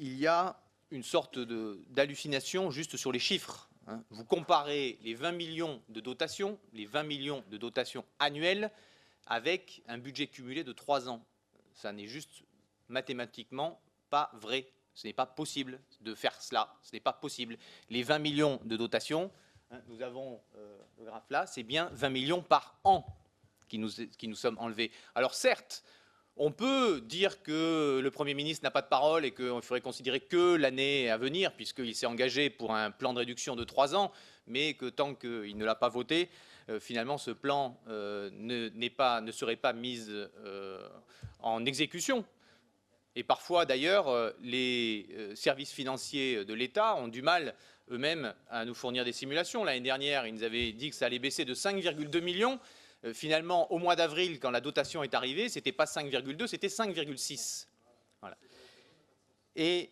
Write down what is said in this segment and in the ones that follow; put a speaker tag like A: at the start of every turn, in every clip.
A: il y a une sorte d'hallucination juste sur les chiffres. Vous comparez les 20 millions de dotations, annuelles, avec un budget cumulé de 3 ans. Ça n'est juste mathématiquement pas vrai. Ce n'est pas possible de faire cela. Ce n'est pas possible. Les 20 millions de dotations, nous avons le graphe là, c'est bien 20 millions par an qui nous sommes enlevés. Alors certes, on peut dire que le Premier ministre n'a pas de parole et qu'il faudrait considérer que l'année à venir, puisqu'il s'est engagé pour un plan de réduction de 3 ans, mais que tant qu'il ne l'a pas voté, finalement ce plan ne serait pas mis en exécution. Et parfois d'ailleurs, les services financiers de l'État ont du mal eux-mêmes à nous fournir des simulations. L'année dernière, ils nous avaient dit que ça allait baisser de 5,2 millions. Finalement, au mois d'avril, quand la dotation est arrivée, ce n'était pas 5,2, c'était 5,6. Voilà. Et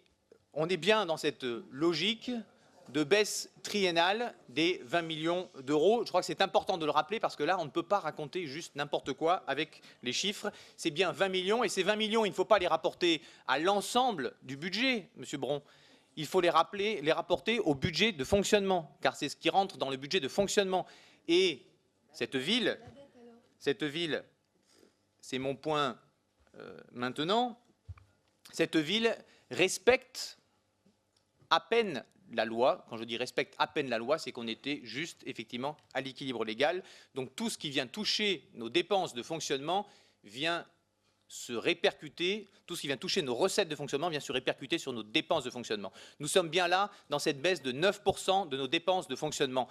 A: on est bien dans cette logique de baisse triennale des 20 millions d'euros. Je crois que c'est important de le rappeler parce que là, on ne peut pas raconter juste n'importe quoi avec les chiffres. C'est bien 20 millions et ces 20 millions, il ne faut pas les rapporter à l'ensemble du budget, M. Bron. Il faut les rapporter au budget de fonctionnement, car c'est ce qui rentre dans le budget de fonctionnement. Et cette ville, c'est mon point maintenant, cette ville respecte à peine la loi. Quand je dis respecte à peine la loi, c'est qu'on était juste effectivement à l'équilibre légal. Donc tout ce qui vient toucher nos dépenses de fonctionnement vient se répercuter, tout ce qui vient toucher nos recettes de fonctionnement vient se répercuter sur nos dépenses de fonctionnement. Nous sommes bien là dans cette baisse de 9% de nos dépenses de fonctionnement.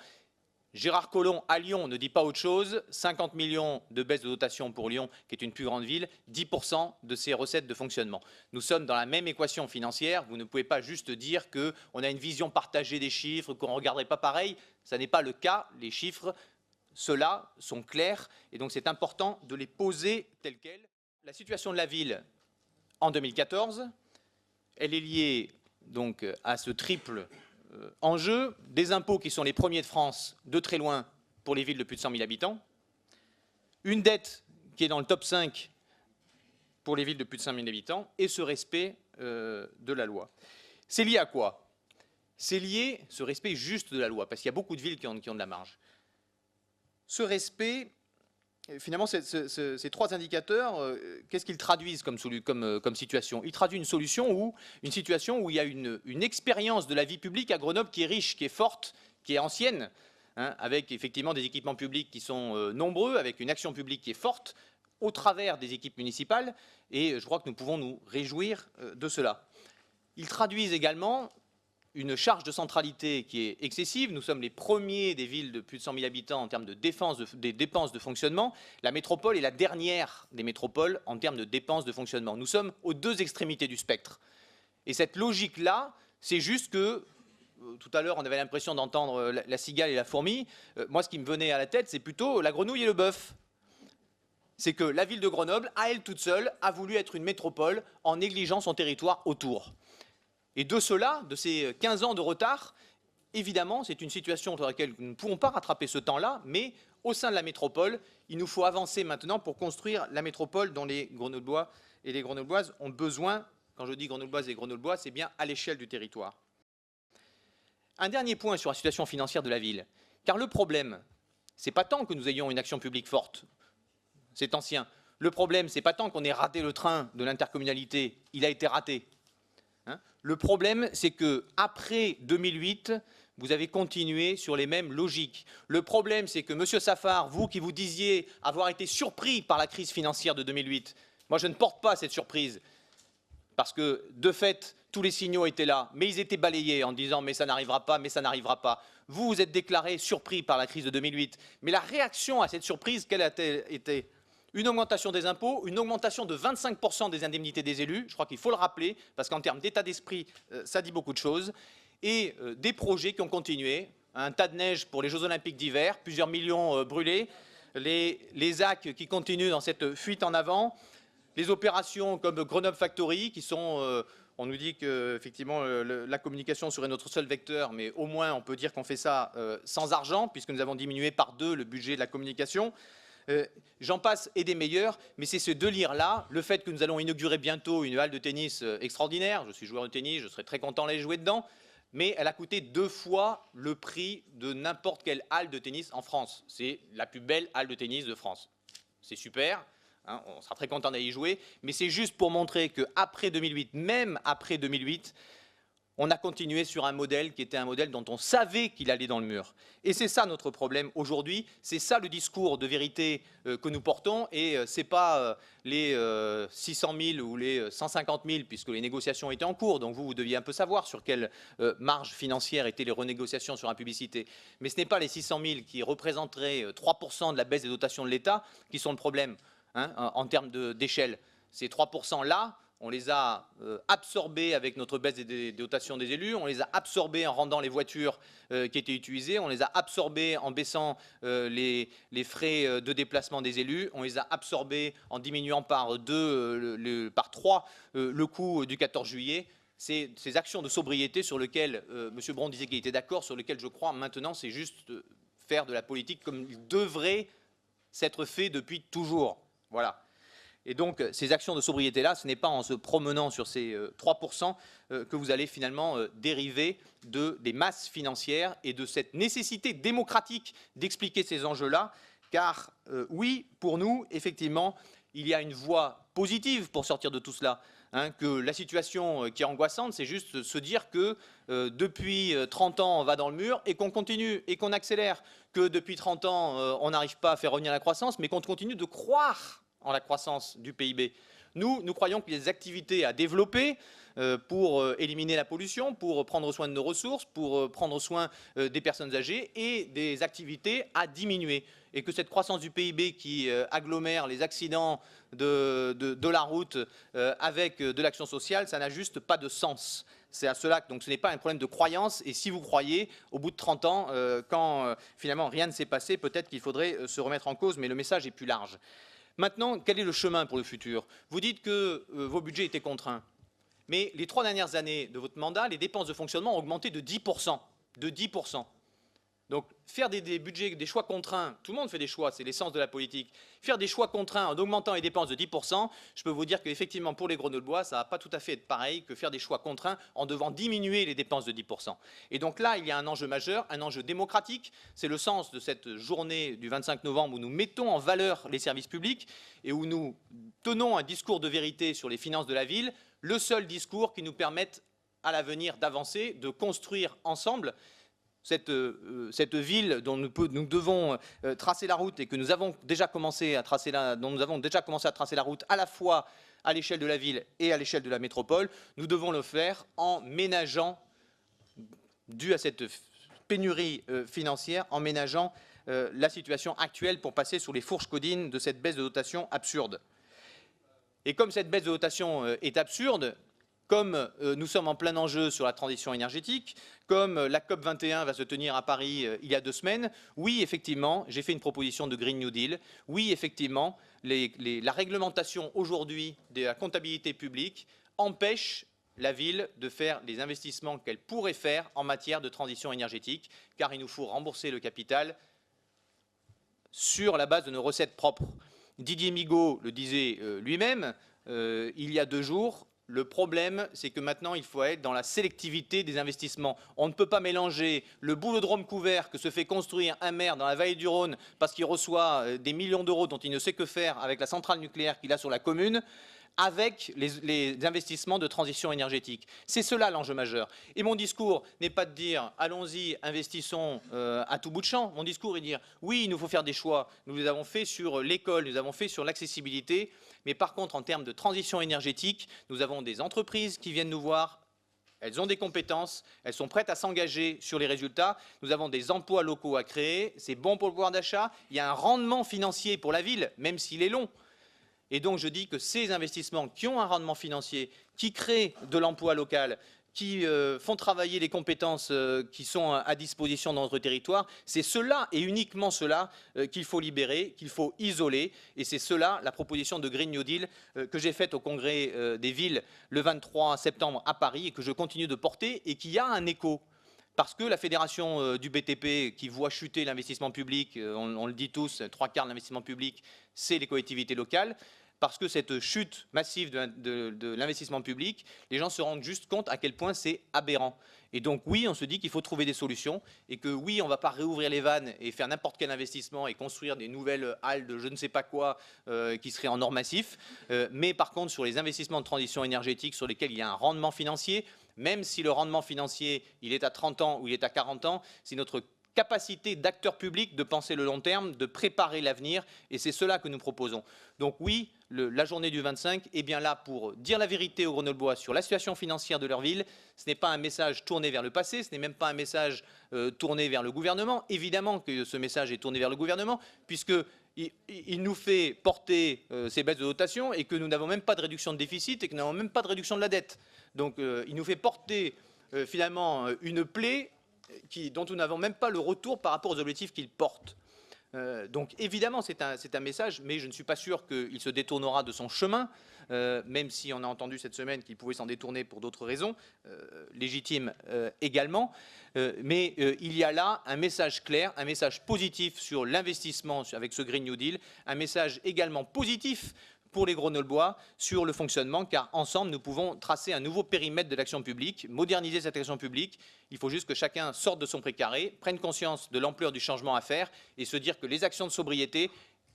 A: Gérard Collomb à Lyon ne dit pas autre chose, 50 millions de baisse de dotation pour Lyon, qui est une plus grande ville, 10% de ses recettes de fonctionnement. Nous sommes dans la même équation financière, vous ne pouvez pas juste dire qu'on a une vision partagée des chiffres, qu'on ne regarderait pas pareil, ça n'est pas le cas, les chiffres, ceux-là sont clairs, et donc c'est important de les poser tels quels. La situation de la ville en 2014, elle est liée donc à ce triple enjeu, des impôts qui sont les premiers de France de très loin pour les villes de plus de 100 000 habitants, une dette qui est dans le top 5 pour les villes de plus de 100 000 habitants et ce respect de la loi. C'est lié à quoi? C'est lié, ce respect juste de la loi, parce qu'il y a beaucoup de villes qui ont de la marge. Ce respect, finalement, ces trois indicateurs, qu'est-ce qu'ils traduisent comme situation? Ils traduisent une situation où il y a une expérience de la vie publique à Grenoble qui est riche, qui est forte, qui est ancienne, hein, avec effectivement des équipements publics qui sont nombreux, avec une action publique qui est forte, au travers des équipes municipales, et je crois que nous pouvons nous réjouir de cela. Ils traduisent également une charge de centralité qui est excessive. Nous sommes les premiers des villes de plus de 100 000 habitants en termes de des dépenses de fonctionnement. La métropole est la dernière des métropoles en termes de dépenses de fonctionnement. Nous sommes aux deux extrémités du spectre. Et cette logique-là, c'est juste que, tout à l'heure, on avait l'impression d'entendre la cigale et la fourmi. Moi, ce qui me venait à la tête, c'est plutôt la grenouille et le bœuf. C'est que la ville de Grenoble, à elle toute seule, a voulu être une métropole en négligeant son territoire autour. Et de cela, de ces 15 ans de retard, évidemment, c'est une situation dans laquelle nous ne pourrons pas rattraper ce temps-là, mais au sein de la métropole, il nous faut avancer maintenant pour construire la métropole dont les Grenoblois et les Grenobloises ont besoin. Quand je dis Grenobloises et Grenoblois, c'est bien à l'échelle du territoire. Un dernier point sur la situation financière de la ville, car le problème, ce n'est pas tant que nous ayons une action publique forte, c'est ancien. Le problème, ce n'est pas tant qu'on ait raté le train de l'intercommunalité, il a été raté. Le problème, c'est qu'après 2008, vous avez continué sur les mêmes logiques. Le problème, c'est que, M. Safar, vous qui vous disiez avoir été surpris par la crise financière de 2008, moi je ne porte pas cette surprise, parce que, de fait, tous les signaux étaient là, mais ils étaient balayés en disant « mais ça n'arrivera pas, mais ça n'arrivera pas ». Vous, vous êtes déclaré surpris par la crise de 2008, mais la réaction à cette surprise, quelle a-t-elle été ? Une augmentation des impôts, une augmentation de 25% des indemnités des élus, je crois qu'il faut le rappeler, parce qu'en termes d'état d'esprit, ça dit beaucoup de choses, et des projets qui ont continué, un tas de neige pour les Jeux Olympiques d'hiver, plusieurs millions brûlés, les AC qui continuent dans cette fuite en avant, les opérations comme Grenoble Factory qui sont... on nous dit qu'effectivement la communication serait notre seul vecteur, mais au moins on peut dire qu'on fait ça sans argent, puisque nous avons diminué par 2 le budget de la communication. J'en passe et des meilleurs, mais c'est ce deux lire-là, le fait que nous allons inaugurer bientôt une halle de tennis extraordinaire, je suis joueur de tennis, je serais très content d'aller jouer dedans, mais elle a coûté 2 fois le prix de n'importe quelle halle de tennis en France. C'est la plus belle halle de tennis de France. C'est super, hein, on sera très content d'aller y jouer, mais c'est juste pour montrer qu'après 2008, même après 2008, on a continué sur un modèle qui était un modèle dont on savait qu'il allait dans le mur. Et c'est ça notre problème aujourd'hui, c'est ça le discours de vérité que nous portons, et ce n'est pas les 600 000 ou les 150 000, puisque les négociations étaient en cours, donc vous deviez un peu savoir sur quelle marge financière étaient les renégociations sur la publicité. Mais ce n'est pas les 600 000 qui représenteraient 3% de la baisse des dotations de l'État qui sont le problème, hein, en termes d'échelle. Ces 3%-là, on les a absorbés avec notre baisse des dotations des élus, on les a absorbés en rendant les voitures qui étaient utilisées, on les a absorbés en baissant les frais de déplacement des élus, on les a absorbés en diminuant par 3 le coût du 14 juillet. Ces actions de sobriété sur lesquelles M. Braun disait qu'il était d'accord, sur lesquelles je crois maintenant, c'est juste faire de la politique comme il devrait s'être fait depuis toujours. Voilà. Et donc, ces actions de sobriété-là, ce n'est pas en se promenant sur ces 3% que vous allez finalement dériver des masses financières et de cette nécessité démocratique d'expliquer ces enjeux-là. Car oui, pour nous, effectivement, il y a une voie positive pour sortir de tout cela. Hein, que la situation qui est angoissante, c'est juste se dire que depuis 30 ans, on va dans le mur et qu'on continue et qu'on accélère. Que depuis 30 ans, on n'arrive pas à faire revenir la croissance, mais qu'on continue de croire en la croissance du PIB. Nous croyons qu'il y a des activités à développer pour éliminer la pollution, pour prendre soin de nos ressources, pour prendre soin des personnes âgées, et des activités à diminuer. Et que cette croissance du PIB qui agglomère les accidents de la route avec de l'action sociale, ça n'a juste pas de sens. C'est à cela que donc ce n'est pas un problème de croyance, et si vous croyez, au bout de 30 ans, quand finalement rien ne s'est passé, peut-être qu'il faudrait se remettre en cause, mais le message est plus large. Maintenant, quel est le chemin pour le futur? Vous dites que vos budgets étaient contraints. Mais les 3 dernières années de votre mandat, les dépenses de fonctionnement ont augmenté de 10%. De 10%. Donc, faire des budgets, des choix contraints, tout le monde fait des choix, c'est l'essence de la politique. Faire des choix contraints en augmentant les dépenses de 10%, je peux vous dire qu'effectivement, pour les Grenoblois, ça ne va pas tout à fait être pareil que faire des choix contraints en devant diminuer les dépenses de 10%. Et donc là, il y a un enjeu majeur, un enjeu démocratique. C'est le sens de cette journée du 25 novembre où nous mettons en valeur les services publics et où nous tenons un discours de vérité sur les finances de la ville, le seul discours qui nous permette à l'avenir d'avancer, de construire ensemble cette ville dont nous devons tracer la route et que nous avons déjà commencé à tracer la route à la fois à l'échelle de la ville et à l'échelle de la métropole. Nous devons le faire en ménageant, dû à cette pénurie financière, en ménageant la situation actuelle pour passer sous les fourches codines de cette baisse de dotation absurde. Et comme cette baisse de dotation est absurde, comme nous sommes en plein enjeu sur la transition énergétique, comme la COP 21 va se tenir à Paris il y a 2 semaines, oui, effectivement, j'ai fait une proposition de Green New Deal. Oui, effectivement, la réglementation aujourd'hui de la comptabilité publique empêche la ville de faire les investissements qu'elle pourrait faire en matière de transition énergétique, car il nous faut rembourser le capital sur la base de nos recettes propres. Didier Migaud le disait lui-même il y a 2 jours, le problème, c'est que maintenant, il faut être dans la sélectivité des investissements. On ne peut pas mélanger le boulodrome couvert que se fait construire un maire dans la vallée du Rhône parce qu'il reçoit des millions d'euros dont il ne sait que faire avec la centrale nucléaire qu'il a sur la commune, avec les investissements de transition énergétique. C'est cela l'enjeu majeur. Et mon discours n'est pas de dire « allons-y, investissons à tout bout de champ ». Mon discours est de dire « oui, il nous faut faire des choix. Nous les avons fait sur l'école, nous avons fait sur l'accessibilité. Mais par contre, en termes de transition énergétique, nous avons des entreprises qui viennent nous voir. Elles ont des compétences, elles sont prêtes à s'engager sur les résultats. Nous avons des emplois locaux à créer, c'est bon pour le pouvoir d'achat. Il y a un rendement financier pour la ville, même s'il est long. Et donc je dis que ces investissements qui ont un rendement financier, qui créent de l'emploi local, qui font travailler les compétences qui sont à disposition dans notre territoire, c'est cela et uniquement cela qu'il faut libérer, qu'il faut isoler. Et c'est cela la proposition de Green New Deal que j'ai faite au Congrès des villes le 23 septembre à Paris et que je continue de porter et qui a un écho. parce que la fédération du BTP qui voit chuter l'investissement public, on le dit tous, 3/4 de l'investissement public, c'est les collectivités locales. Parce que cette chute massive de l'investissement public, les gens se rendent juste compte à quel point c'est aberrant. Et donc oui, on se dit qu'il faut trouver des solutions et que oui, on ne va pas réouvrir les vannes et faire n'importe quel investissement et construire des nouvelles halles de je ne sais pas quoi qui seraient en or massif. Mais par contre, sur les investissements de transition énergétique sur lesquels il y a un rendement financier, même si le rendement financier, il est à 30 ans ou il est à 40 ans, c'est notre capacité d'acteurs publics de penser le long terme, de préparer l'avenir, et c'est cela que nous proposons. Donc oui, la journée du 25 est bien là pour dire la vérité aux Grenoblois sur la situation financière de leur ville. Ce n'est pas un message tourné vers le passé, ce n'est même pas un message tourné vers le gouvernement. Évidemment que ce message est tourné vers le gouvernement, puisqu'il nous fait porter ces baisses de dotation et que nous n'avons même pas de réduction de déficit et que nous n'avons même pas de réduction de la dette. Donc il nous fait porter finalement une plaie dont nous n'avons même pas le retour par rapport aux objectifs qu'il porte. Donc évidemment c'est un message, mais je ne suis pas sûr qu'il se détournera de son chemin, même si on a entendu cette semaine qu'il pouvait s'en détourner pour d'autres raisons, légitimes également. Mais il y a là un message clair, un message positif sur l'investissement avec ce Green New Deal, un message également positif pour les Grenoblois sur le fonctionnement, car ensemble, nous pouvons tracer un nouveau périmètre de l'action publique, moderniser cette action publique. Il faut juste que chacun sorte de son précaré, prenne conscience de l'ampleur du changement à faire et se dire que les actions de sobriété,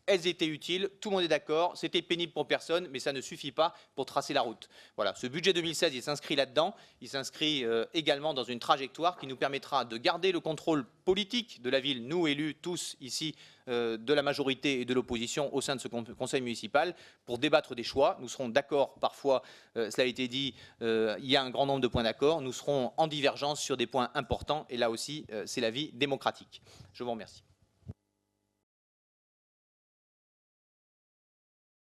A: elles étaient utiles, tout le monde est d'accord, c'était pénible pour personne, mais ça ne suffit pas pour tracer la route. Voilà, ce budget 2016, il s'inscrit là-dedans, il s'inscrit également dans une trajectoire qui nous permettra de garder le contrôle politique de la ville, nous élus tous ici, de la majorité et de l'opposition au sein de ce conseil municipal, pour débattre des choix. Nous serons d'accord parfois, cela a été dit, il y a un grand nombre de points d'accord, nous serons en divergence sur des points importants, et là aussi, c'est la vie démocratique. Je vous remercie.